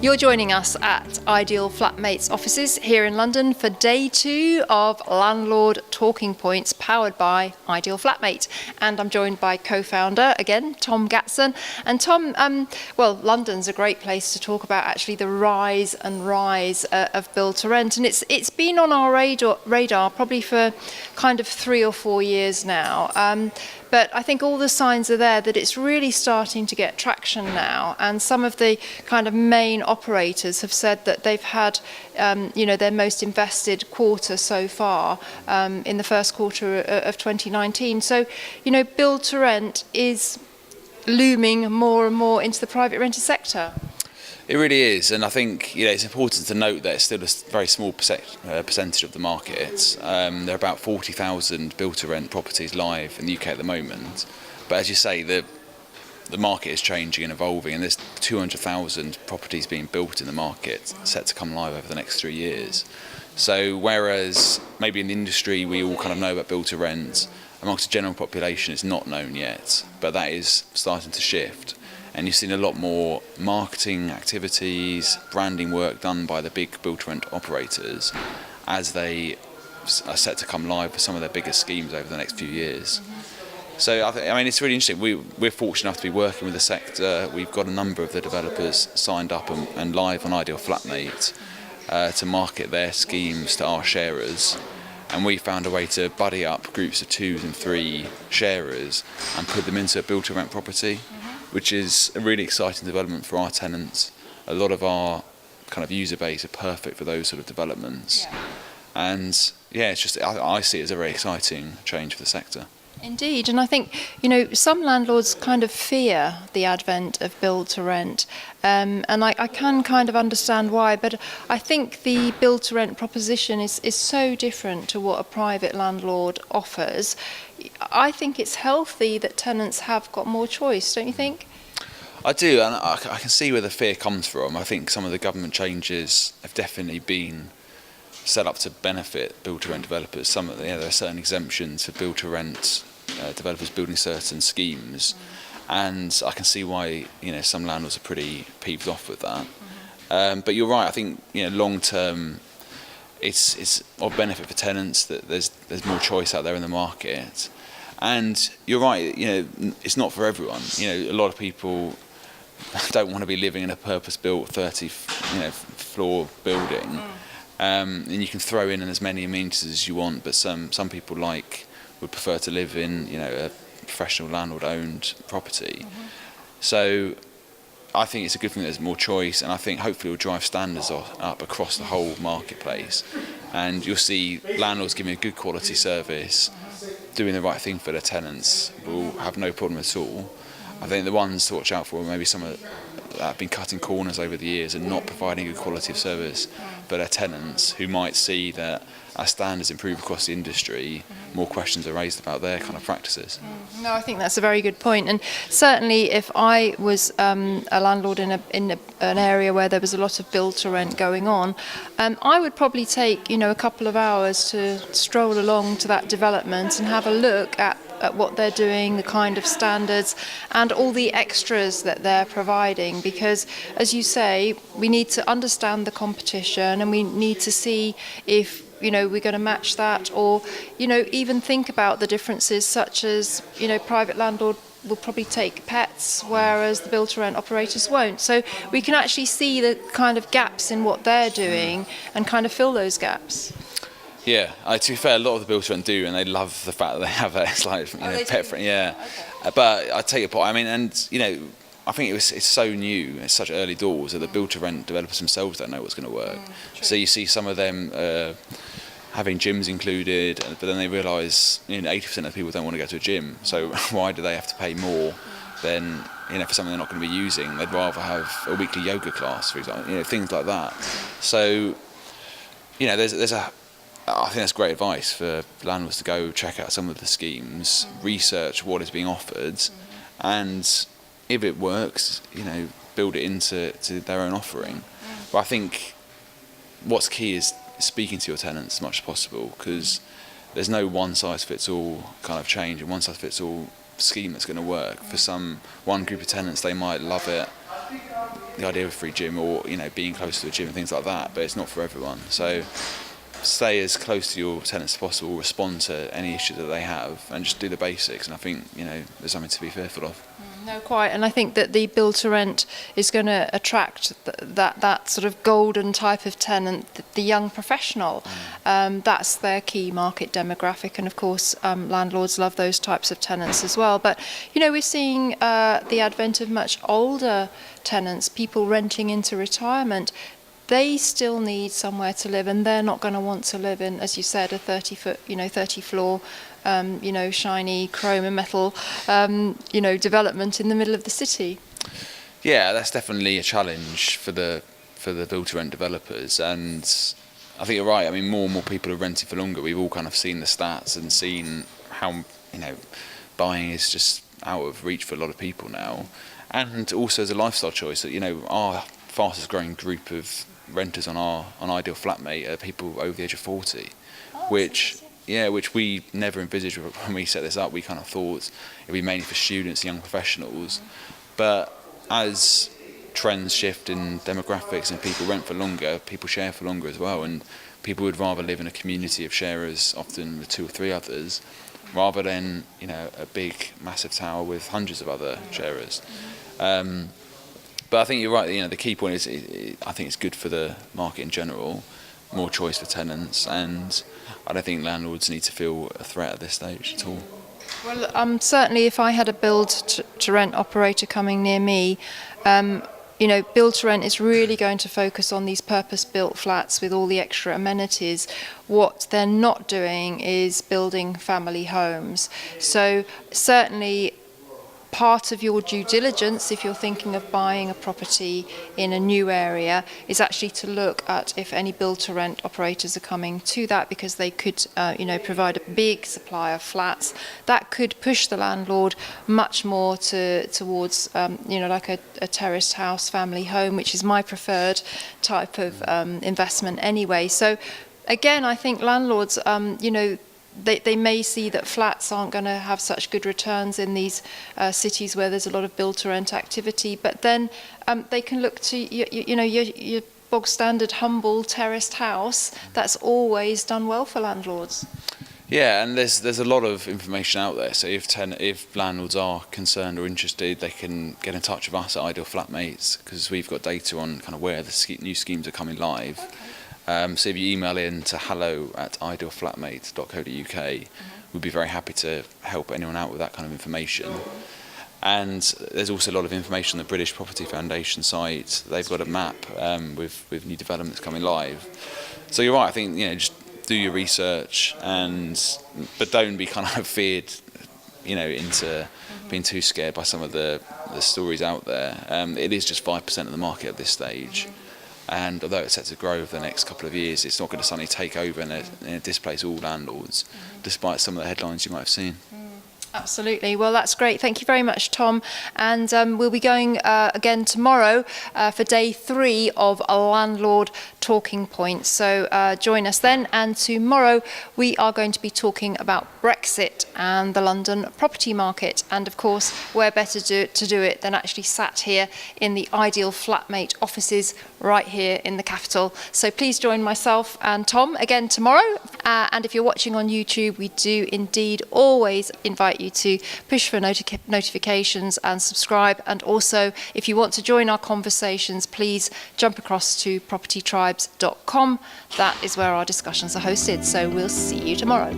You're joining us at Ideal Flatmates offices here in London for day 2 of Landlord Talking Points, powered by Ideal Flatmate. And I'm joined by co-founder, again, Tom Gatzen. And Tom, London's a great place to talk about actually the rise of build to rent. And it's been on our radar probably for kind of 3 or 4 years now. But I think all the signs are there that it's really starting to get traction now. And some of the kind of main operators have said that they've had, their most invested quarter so far in the first quarter of 2019. So, build to rent is looming more and more into the private rented sector. It really is, and I think it's important to note that it's still a very small percentage of the market. There are about 40,000 build-to-rent properties live in the UK at the moment, but as you say, the market is changing and evolving, and there's 200,000 properties being built in the market set to come live over the next 3 years. So whereas maybe in the industry we all kind of know about build-to-rent, amongst the general population it's not known yet, but that is starting to shift. And you've seen a lot more marketing activities, branding work done by the big build-to-rent operators as they are set to come live with some of their biggest schemes over the next few years. So it's really interesting. We're fortunate enough to be working with the sector. We've got a number of the developers signed up and live on Ideal Flatmate to market their schemes to our sharers. And we found a way to buddy up groups of 2 and 3 sharers and put them into a build-to-rent property, which is a really exciting development for our tenants. A lot of our kind of user base are perfect for those sort of developments. Yeah. And it's just, I see it as a very exciting change for the sector. Indeed, and I think, some landlords kind of fear the advent of build to rent, and I can kind of understand why, but I think the build to rent proposition is so different to what a private landlord offers. I think it's healthy that tenants have got more choice, don't you think? I do, and I can see where the fear comes from. I think some of the government changes have definitely been set up to benefit build-to-rent developers. There are certain exemptions for build-to-rent developers building certain schemes, and I can see why some landlords are pretty peeved off with that. But you're right. I think long-term, it's of benefit for tenants that there's more choice out there in the market. And you're right. It's not for everyone. A lot of people don't want to be living in a purpose-built 30-floor building. And you can throw in as many amenities as you want, but some people would prefer to live in a professional landlord-owned property. So I think it's a good thing that there's more choice, and I think hopefully it will drive standards up across the whole marketplace. And you'll see landlords giving a good quality service, doing the right thing for their tenants will have no problem at all. I think the ones to watch out for are maybe some that have been cutting corners over the years and not providing a good quality of service for their tenants, who might see that as standards improve across the industry, more questions are raised about their kind of practices. No, I think that's a very good point. And certainly if I was a landlord in an area where there was a lot of build to rent going on, I would probably take a couple of hours to stroll along to that development and have a look at what they're doing, the kind of standards and all the extras that they're providing, because as you say, we need to understand the competition and we need to see if we're going to match that, or even think about the differences, such as private landlord will probably take pets, whereas the build to rent operators won't. So we can actually see the kind of gaps in what they're doing and kind of fill those gaps. Yeah, to be fair, a lot of the build to rent do, and they love the fact that they have it. It's like pet friendly. Yeah, okay. But I take your point. I think it's so new, it's such early doors that the build to rent developers themselves don't know what's going to work. So you see some of them having gyms included, but then they realise 80% of people don't want to go to a gym. So why do they have to pay more than for something they're not going to be using? They'd rather have a weekly yoga class, for example. Things like that. So I think that's great advice for landlords to go check out some of the schemes, research what is being offered, and if it works, build it into their own offering. But I think what's key is speaking to your tenants as much as possible, because there's no one-size-fits-all kind of change and one-size-fits-all scheme that's going to work. For one group of tenants, they might love it the idea of a free gym or being close to a gym and things like that, but it's not for everyone. So stay as close to your tenants as possible, respond to any issue that they have, and just do the basics. And I think there's something to be fearful of. No, quite. And I think that the build to rent is going to attract that sort of golden type of tenant, the young professional. That's their key market demographic. And of course, landlords love those types of tenants as well. But, we're seeing the advent of much older tenants, people renting into retirement. They still need somewhere to live, and they're not going to want to live in, as you said, a 30 floor, shiny chrome and metal, development in the middle of the city. Yeah, that's definitely a challenge for the build-to-rent developers, and I think you're right. I mean, more and more people are renting for longer. We've all kind of seen the stats and seen how buying is just out of reach for a lot of people now, and also as a lifestyle choice. That our fastest growing group of renters on Ideal Flatmate are people over the age of 40, which we never envisaged when we set this up. We kind of thought it'd be mainly for students, young professionals, but as trends shift in demographics and people rent for longer, people share for longer as well, and people would rather live in a community of sharers, often with 2 or 3 others, rather than a big massive tower with hundreds of other sharers. But I think you're right. The key point is, I think it's good for the market in general, more choice for tenants, and I don't think landlords need to feel a threat at this stage at all. Well, certainly, if I had a build to rent operator coming near me, build to rent is really going to focus on these purpose-built flats with all the extra amenities. What they're not doing is building family homes. So certainly, part of your due diligence, if you're thinking of buying a property in a new area, is actually to look at if any build-to-rent operators are coming to that, because they could, provide a big supply of flats that could push the landlord much more towards, like a terraced house, family home, which is my preferred type of investment anyway. So, again, I think landlords, they may see that flats aren't going to have such good returns in these cities where there's a lot of build-to-rent activity, but then they can look to your bog standard humble terraced house that's always done well for landlords. Yeah, and there's a lot of information out there. So if landlords are concerned or interested, they can get in touch with us at Ideal Flatmates, because we've got data on kind of where the new schemes are coming live. Okay. So if you email in to hello@idealflatmate.co.uk, we'd be very happy to help anyone out with that kind of information. And there's also a lot of information on the British Property Foundation site. They've got a map with new developments coming live. So you're right. I think just do your research, but don't be kind of feared, into being too scared by some of the stories out there. It is just 5% of the market at this stage. And although it's set to grow over the next couple of years, it's not going to suddenly take over and displace all landlords, despite some of the headlines you might have seen. Absolutely. Well, that's great. Thank you very much, Tom. And we'll be going again tomorrow for day 3 of Landlord Talking Points. So join us then. And tomorrow we are going to be talking about Brexit and the London property market. And of course, where better to do it than actually sat here in the Ideal Flatmate offices right here in the capital. So please join myself and Tom again tomorrow. And if you're watching on YouTube, we do indeed always invite you to push for notifications and subscribe. And also, if you want to join our conversations, please jump across to propertytribes.com. That is where our discussions are hosted. So we'll see you tomorrow.